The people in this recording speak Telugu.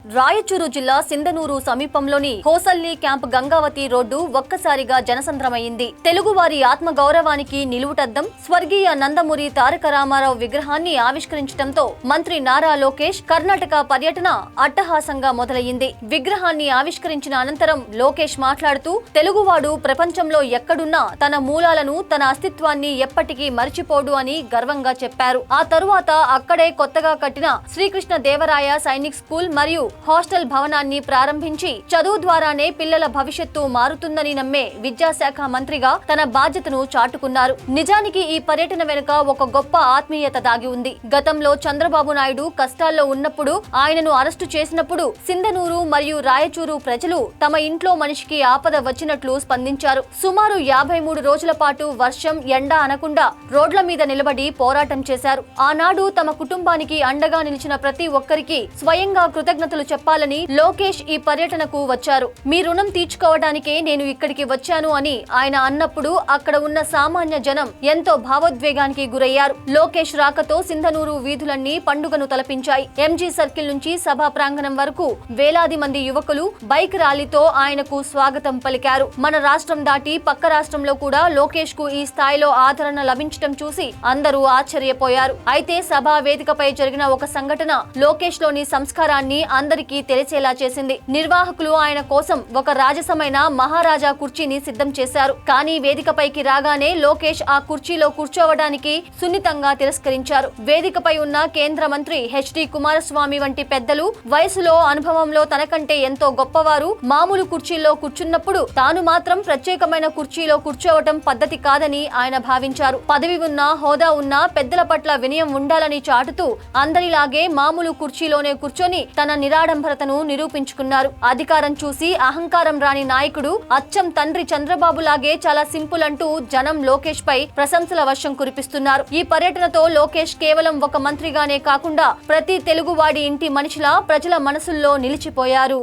రాయచూరు జిల్లా సింధనూరు సమీపంలోని హోసల్లి క్యాంప్ గంగావతి రోడ్డు ఒక్కసారిగా జనసంద్రమైంది. తెలుగువారి ఆత్మగౌరవానికి నిలువుటద్దం స్వర్గీయ నందమూరి తారక రామారావు విగ్రహాన్ని ఆవిష్కరించడంతో మంత్రి నారా లోకేష్ కర్ణాటక పర్యటన అట్టహాసంగా మొదలయ్యింది. విగ్రహాన్ని ఆవిష్కరించిన అనంతరం లోకేష్ మాట్లాడుతూ తెలుగువాడు ప్రపంచంలో ఎక్కడున్నా తన మూలాలను, తన అస్తిత్వాన్ని ఎప్పటికీ మరిచిపోడు అని గర్వంగా చెప్పారు. ఆ తరువాత అక్కడే కొత్తగా కట్టిన శ్రీకృష్ణ దేవరాయ సైనిక్ స్కూల్ మరియు హాస్టల్ భవనాన్ని ప్రారంభించి చదువు ద్వారానే పిల్లల భవిష్యత్తు మారుతుందని నమ్మే విద్యాశాఖ మంత్రిగా తన బాధ్యతను చాటుకున్నారు. నిజానికి ఈ పర్యటన వెనుక ఒక గొప్ప ఆత్మీయత దాగి ఉంది. గతంలో చంద్రబాబు నాయుడు కష్టాల్లో ఉన్నప్పుడు ఆయనను అరెస్టు చేసినప్పుడు సింధనూరు మరియు రాయచూరు ప్రజలు తమ ఇంట్లో మనిషికి ఆపద వచ్చినట్లు స్పందించారు. సుమారు 53 రోజుల పాటు వర్షం, ఎండ అనకుండా రోడ్ల మీద నిలబడి పోరాటం చేశారు. ఆనాడు తమ కుటుంబానికి అండగా నిలిచిన ప్రతి ఒక్కరికి స్వయంగా కృతజ్ఞతలు చెప్పాలని లోకేష్ ఈ పర్యటనకు వచ్చారు. మీ రుణం తీర్చుకోవడానికే నేను ఇక్కడికి వచ్చాను అని ఆయన అన్నప్పుడు అక్కడ ఉన్న సామాన్య జనం ఎంతో భావోద్వేగానికి గురయ్యారు. లోకేష్ రాకతో సింధనూరు వీధులన్నీ పండుగను తలపించాయి. ఎంజీ సర్కిల్ నుంచి సభా ప్రాంగణం వరకు వేలాది మంది యువకులు బైక్ ర్యాలీతో ఆయనకు స్వాగతం పలికారు. మన రాష్ట్రం దాటి పక్క రాష్ట్రంలో కూడా లోకేష్ కు ఈ స్థాయిలో ఆదరణ లభించడం చూసి అందరూ ఆశ్చర్యపోయారు. అయితే సభా వేదికపై జరిగిన ఒక సంఘటన లోకేష్ లోని సంస్కారాన్ని అందరికీ తెలిసేలా చేసింది. నిర్వాహకులు ఆయన కోసం ఒక రాజసమైన మహారాజా కుర్చీని సిద్ధం చేశారు. కానీ వేదికపైకి రాగానే లోకేష్ ఆ కుర్చీలో కూర్చోవడానికి సున్నితంగా తిరస్కరించారు. వేదికపై ఉన్న కేంద్ర మంత్రి హెచ్డి కుమారస్వామి వంటి పెద్దలు వయసులో, అనుభవంలో తనకంటే ఎంతో గొప్పవారు మామూలు కుర్చీల్లో కూర్చున్నప్పుడు తాను మాత్రం ప్రత్యేకమైన కుర్చీలో కూర్చోవటం పద్ధతి కాదని ఆయన భావించారు. పదవి ఉన్నా, హోదా ఉన్నా పెద్దల పట్ల వినయం ఉండాలని చాటుతూ అందరిలాగే మామూలు కుర్చీలోనే కూర్చొని తన నిరాడంబరతను నిరూపించుకున్నారు. అధికారం చూసి అహంకారం రాని నాయకుడు, అచ్చం తండ్రి చంద్రబాబు లాగే చాలా సింపుల్ అంటూ జనం లోకేష్ పై ప్రశంసల వర్షం కురిపిస్తున్నారు. ఈ పర్యటనతో లోకేష్ కేవలం ఒక మంత్రిగానే కాకుండా ప్రతి తెలుగువాడి ఇంటి మనిషిలా ప్రజల మనసుల్లో నిలిచిపోయారు.